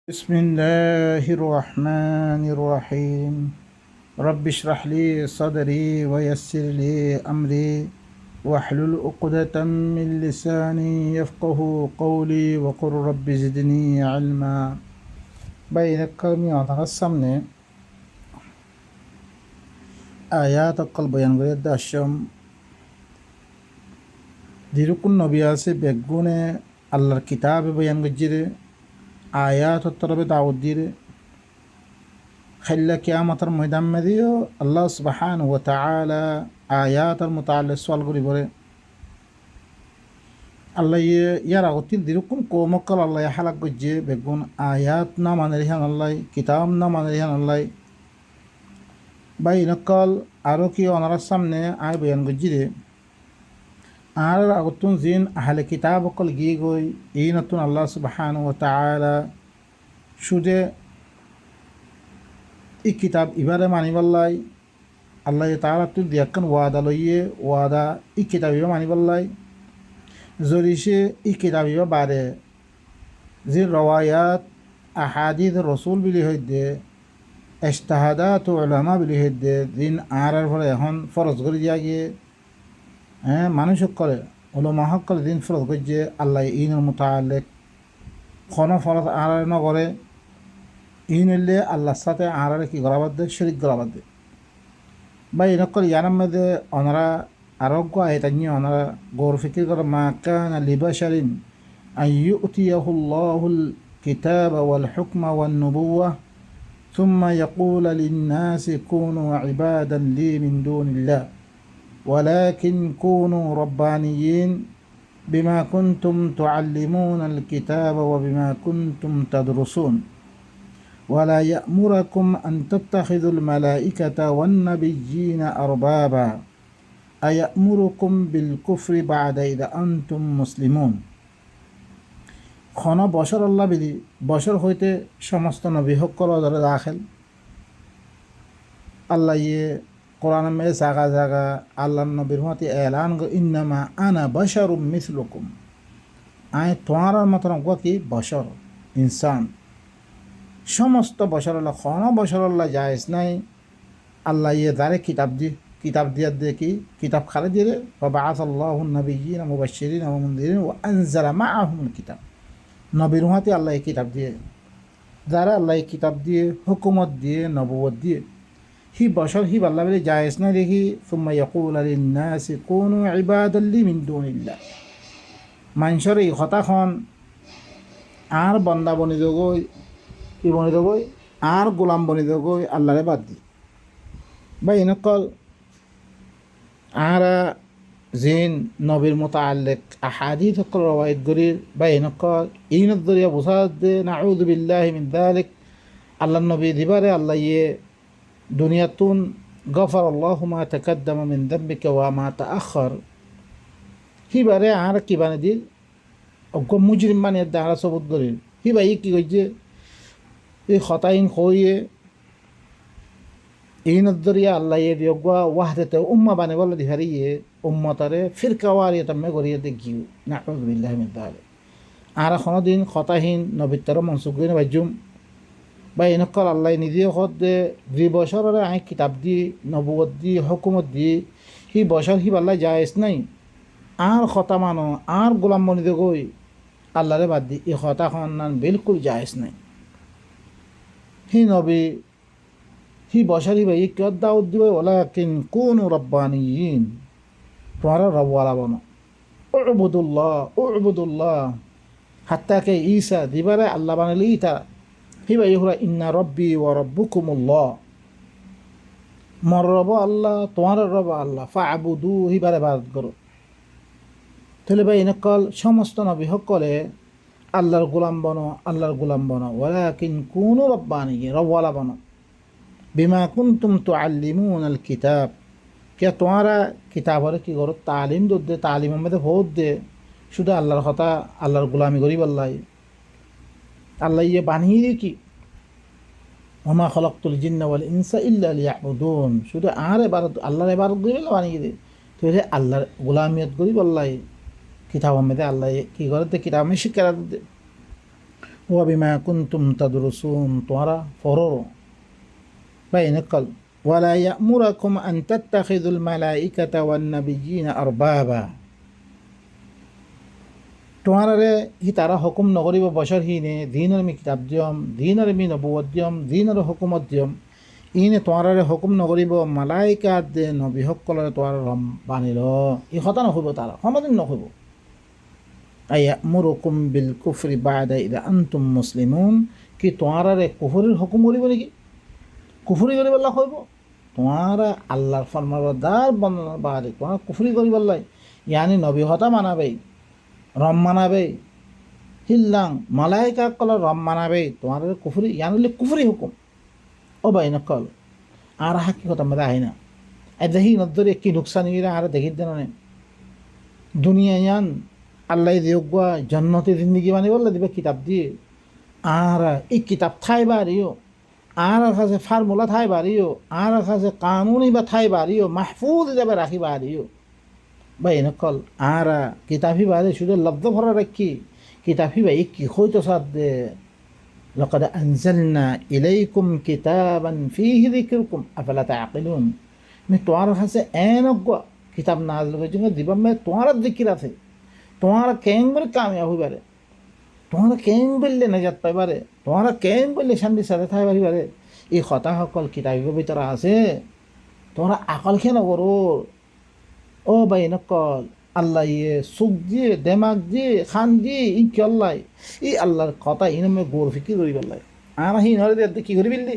بسم الله الرحمن الرحيم رب اشرح لي صدري ويسر لي أمري واحلل عقدة من لساني يفقه قولي وقل رب زدني علما بينك كلمة السمنة آيات القلب ينغير داشم ديركن نبياسي بيقوني الله الكتاب بينغجر آيات الطرب دعوت ديري خلى كيامة الميدان مديو الله سبحانه وتعالى آيات المتعلق سوال قريبوري الله يرى قتل ديركم كومكال الله يحلق بجي بيقون آياتنا من ريحان الله كتابنا من ريحان الله بينكال أروكي ونرى السمنة آي بيان قجي آر أغتون زين أهل كتاب قل جيغوي إينتون الله سبحانه وتعالى شده এই কিতাব ইবারে মানিবাল্লাই আল্লাহ তাআলা তুই দিয়াক্কান ওয়াদা লইয়ে ওয়াদা এই কিতাব ইবা মানিবাল্লাই জরিসে এই কিতাব ইবা বারে যে রওয়ায়াত আহাদিস রসুল বিলি হইদে ইজতিহাদাত উলামা বিলি হইদে দিন আর পরে এখন ফরজ করে দিয়া গিয়ে মানুষ করে উলামা হকল দিন ফরজ করে যে আল্লাহ ইনের মুতাআল্লিক কোনো ফরজ আর নগরে ইনলে আল্লাহর সাথে আর কি গলাবাদ দেয় শরিক গলাবাদ দেয় বা এরকম ইয়ানার মধ্যে ওনারা আরোগ্য আয়তানি ওনারা গৌর ফিকির করে মা কানা লিবাশারিন আন ইউতিয়াহুল্লাহুল কিতাব ওয়াল হুকমা ওয়ান নুবুওয়া ثم يقول للناس كونوا عبادا لي من دون الله ولكن كونوا ربانيين بما كنتم تعلمون الكتاب وبما كنتم تدرسون ولا يأمركم أن تتخذوا الملائكة والنبيين أربابا أيأمركم بالكفر بعد إذا أنتم مسلمون خنا بشر الله بلي بشر هويته شمست نبي هكر ودر داخل الله يه قرآن में जागा जागा अल्लाह नबी रहमती ऐलान को इन्नमा أنا بشر مثلكم आए तुम्हारा मतलब को कि बशर इंसान সমস্ত বশরল্লাহ খন বশরল্লাহ জায়েজ নাই আল্লাহ ইয়ে দারে কিতাব দিয়ে দিয়ে কি কিতাব খালে দিয়ে বাআস আল্লাহু নবিয়্যিন মুবাশশিরিন ওয়া মুনযিরিন ওয়া আনজালা মাআহুমুল কিতাব নবীর হাতে আল্লাহ কিতাব দিয়ে যারা আল্লাহ কিতাব দিয়ে হুকুমত দিয়ে নবুয়ত দিয়ে হি বশর হি আল্লাহ বলে জায়েজ নাই দেখি সুম্মা ইয়াকুলু লিন-নাসি কুনু ইবাদান লি মিন দুনিল্লাহ মানুষের এই কথাখন আর বান্দা বনি দগই কি বনি দেবই আর গোলাম বনি দেবই আল্লাহরে বাদ দি বা এনেকল আর জিন নবীর মুতাআল্লিক আহাদিস সকল রওয়ায়াত গরির বা এনেকল ইনত দরিয়া বুঝা দে নাউযু বিল্লাহি মিন যালিক আল্লাহ নবী দিবারে আল্লাহ ইয়ে দুনিয়াতুন গফর আল্লাহু মা তাকাদ্দামা মিন যামবিকা ওয়া মা তাআখার হিবারে আর কি বানে দিল অগ মুজরিম বানিয়ে দাঁড়া সবুত গরির হিবা ই কি কইছে এই খতাইন খইয়ে এই নদরিয়া আল্লাহ এ দিয়গা ওয়াহদাতে উম্মাহ বানে বলে দিহারিয়ে উম্মতারে ফিরকাওয়ারিয়ে তমে গরিয়ে দেখিও নাউযু বিল্লাহি মিন যালিক আর কোনদিন খতাহীন নবিতর মনসুখ গইনে বাজুম বা এনেকল আল্লাহ নিজে খদ দে যে বছরে আই কিতাব দি নবুয়ত দি হুকুমত দি হি বছর হি আল্লাহ জায়েজ নাই আর খতা মানো আর গোলাম বনি দে গই আল্লাহরে বাদ দি এই খতা খন বিলকুল জায়েজ নাই হি নবী হি বশারি ভাই কি দাউদ দিবে ওয়ালাকিন কুনু রাব্বানিয়িন তোমরা রবওয়ালা বনো উবুদুল্লাহ হাত্তা কে ঈসা দিবারে আল্লাহ বানালি তা হি ভাই হলো ইন্না রব্বি ওয়া রাব্বুকুমুল্লাহ মর রব আল্লাহ তোমার রব আল্লাহ ফাআবুদু হিবারে ইবাদত করো তাহলে ভাই এনেকল সমস্ত নবী সকলে আল্লাহর গোলাম বনো ওয়ালাকিন কুনু রাব্বানিয়িন রবওয়ালা বনো বিমা কুনতুম তুআল্লিমুনাল কিতাব কে তোমারা কিতাবরে কি করো তালিম দে তালিমের মধ্যে ভোট দে শুধু আল্লাহর কথা আল্লাহর গোলামি করি বললাই আল্লাহ ইয়ে বানিয়ে কি ওমা খলাকতুল জিন্না ওয়াল ইনসা ইল্লা লিয়াবুদুন শুধু আর ইবাদত আল্লাহর ইবাদত করি বানিয়ে দে তো আল্লাহর গোলামিয়ত করি বললাই কিতাবের মধ্যে আল্লাহ কি করে কিতাব শিক্ষা দে ওয়াবিমা কুনতুম তাদরুসুন, তোমরা পড়ো বাইনকল ওয়ালা ইয়ামুরাকুম আন তাত্তাখিযুল মালাইকাতা ওয়ান নাবিয়্যিনা আরবাবা, তোমারে হি তারা হুকুম নকরিব বছর হিনে দিনের মি কিতাব দিয়ম, দিনের মি নবুয়ত দিয়ম, দিনের হুকুমত দিয়ম, ইনে তোমারে হুকুম নকরিব মালাইকাত দে নবী সকলরে তোমার রম বানিল, ই কথা নকৰিব, তারা সমাদিন নকৰিব। আয়ামুরুকুম বিল কুফরি বা'দা ইযা আনতুম মুসলিমুন, কি তোমারে কুফরির হুকুম করিব নেকি? কুফরি করিব আল্লাহ কইব? তোমারা আল্লাহর ফরমাবরদার বন্দার বাদে তোমার কুফরি করিব আল্লাহ, ইয়ানি নবী হতা মানাবে, রম মানাবে, হিল্লাং মালাইকা কল রম মানাবে, তোমার কুফরি ইয়ানুল্লি কুফরি হুকুম। ও বাইন কল আর হাকি কথা মধ্যে আহি না, দেখি নদরে কি নুকসান ইরা আর দেখি দেন দুনিয়া ইয়ান আল্লাহ দিয়োগুয়া জন্নতে জিন্দিগি মানে বললে দিবে কিতাব দিয়ে, আর এই কিতাব থাই বাড়িও, আর কাছে ফার্মুলা থাই বাড়িও, আর কাছে কানুনি বা থাই বাড়িও, মাহফুজ হিসাবে রাখি বাড়িও বাইন কল আর কিতাবি বাড়ি শুধু লব্ধ ভরা রাখি কিতাবি বাই কি হইতো সাদে লাকাদ আনজালনা ইলাইকুম কিতাবান ফীহি যিকরুকুম আফালা তাআকিলুন, আমি তোমার কাছে এনগো কিতাব নাযিল করেছি দিবা মে তোমার জিকির আছে, তোমার কেন বলে কামিয়াব হইবারে, তোমার কেন বললে নাজাত পাইবারে, তোমার কেন বললে শান্তি সাথে থাইবারে, এই কথা সকল কিতাবের ভিতরে আছে, তোমরা আকল খেয়ে নকরো। ও ভাই নকল আল্লাহ ইয়ে সুখ দিয়ে দেমাগ দিয়ে খান দিয়ে ই কি আল্লাহ এই আল্লাহর কথা ইনমে গোর ফিকির করি পেলাই, আর হি নরে কি করি ফেললি,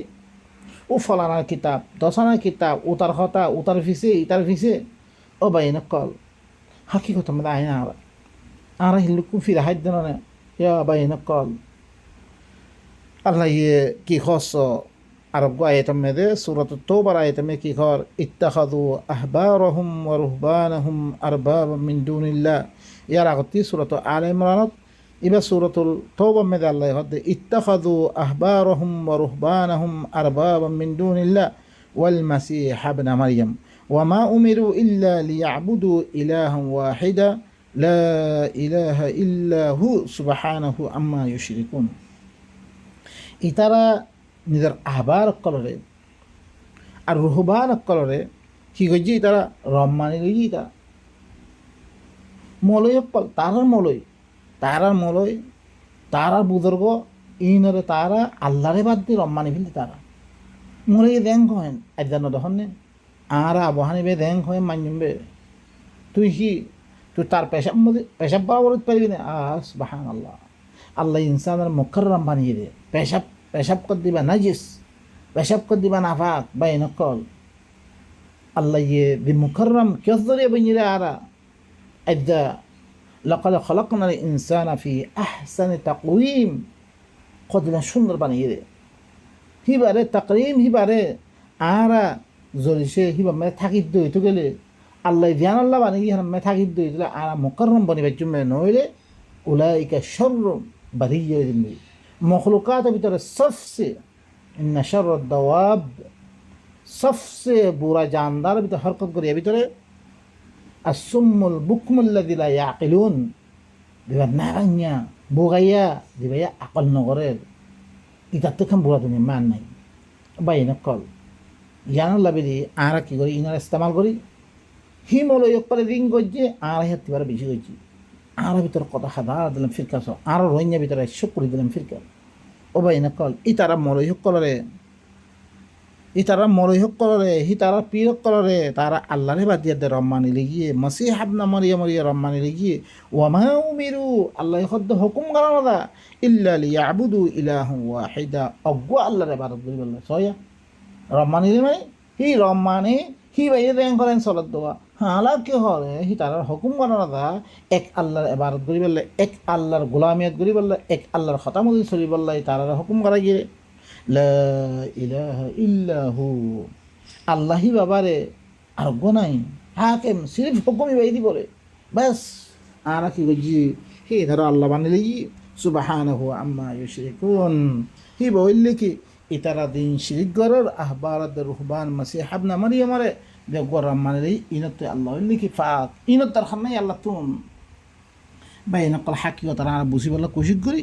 ও ফলানার কিতাব দশানার কিতাব ও তার কথা ও তার ফিসে ইতার ফিসে। ও ভাই নকল হাকি কথা মানে আয় না আর হিল্লু কুফির হাইদ দেন না, ইয়া ভাই নকল আল্লাহ ইয়ে কি খস আরব আয়াতম মেদে সূরাত তওবার আয়াতমে কি খর ইত্তাখাযু আহবারহুম ওয়া রুহবানাহুম আরবাবা মিন দুনিল্লাহ, ইয়ার আগতি সূরাত আলে ইমরানত, ইবা সূরাতুল তওবা মেদে আল্লাহ হদে ইত্তাখাযু আহবারহুম ওয়া রুহবানাহুম আরবাবা মিন দুনিল্লাহ ওয়াল মাসিহ ইবনে মারইয়াম ওয়া মা উমিরু ইল্লা লিয়াবুদু ইলাহান ওয়াহিদা লা ইলাহা ইল্লা হু সুবহানাহু আম্মা ইউশরিকুন। ইতারা নিজের আহবার কলরে আর রুহবান কলরে কি করছি, তারা রম্মানি লই তারা মলয় কল তারার মলয় তারার বুজুর্গ ইনরে তারা আল্লাহরে বাদ দিয়ে রম্মানি ফেলতে তারা মরে দেং হয় একজন দহন নে আর আবহানিবে দেং হয় মানবে তুই কি তুই তার পেশাব বরাবর পারবি না, আস বাহান আল্লাহ আল্লাহ ইনসানের মুকররম বানিয়ে দে, পেশাব কর দিবা নাজিস, পেশাব কর দিবা নাফাক বা নকল আল্লাহ ইয়ে দি মুকররম কেস ধরে বইরে আরা আদা লাকাদ খলাকনাল ইনসানা ফি আহসানি তাকওয়িম, কতটা সুন্দর বানিয়ে দে হিবারে তাকরিম হিবারে আরা জলিসে হিবা মে থাকিত দইতো গেলে আল্লাহ ধ্যান আল্লাহ বানিয়ে মে থাকিত দইলে আরা মুকররম বানিবার জন্য নইলে উলাইকা শাররুম বারিয়া দিনবি মখলুকাতের ভিতরে সবসে ইন্না শাররাদ দাওয়াব সবসে বুরা জানদার ভিতরে হরকত করি এর ভিতরে আসুম্মুল বুকমুল্লাযী লা ইয়াকিলুন, দিবা নারান্যা বুগাইয়া দিবা আকল নগরে ইতার থেকে বুড়া দুনিয়া মান নাই বাই নকল জ্ঞান লাভি আর কি করি ইনার ইস্তেমাল করি হিমলয় করে রিং করছে আর হাতে বারে বেশি করছি আর ভিতরে কথা খাদা দিলাম ফিরকা সব আর রোহিঙ্গা ভিতরে শোক করে দিলাম ফিরকা। ও ভাই নকল ইতারা মলয় কলরে ইতারা মলয় কলরে তারা পীর কলরে তারা আল্লাহরে বাদ দিয়ে দে রম্মানি লেগিয়ে মসিহ ইবনে মারইয়াম রম্মানি লেগিয়ে ওয়ামা উমিরু আল্লাহ হদ্দ হুকুম করানো দা ইল্লা লিয়াবুদু ইলাহান ওয়াহিদা, অজ্ঞ আল্লাহর ইবাদত করি বললে সয়া রম্মানি মানে হি রম্মানি হি বাইরে দেন করেন সলাত দোয়া হালা কি হরে হি তারার হুকুম করানো দা এক আল্লাহর ইবাদত করি বললে, এক আল্লাহর গোলামিয়ত করি বললে, এক আল্লাহর খতামুদ্দিন চলি বললে তারার হুকুম করা গিয়ে লা ইলাহা ইল্লাহু আল্লাহি বাবারে আর গোনাই হাকেম সিরিফ হুকুমই বাইদি বলে বাস আর কি বুঝি হি ধরো আল্লাহ বানিয়ে সুবহানাহু আম্মা ইউশরিকুন, হি বললে কি ইতারা দিন শিরিক গরর আহবারাদ রুহবান মাসিহ ইবনে মারইয়ামরে দে গরম মানে ইনত আল্লাহ লিখি ফাক ইনত তার খানাই আল্লাহ তুন বাইনা কল হাকি তারা বুঝি বলা কোশিশ করি।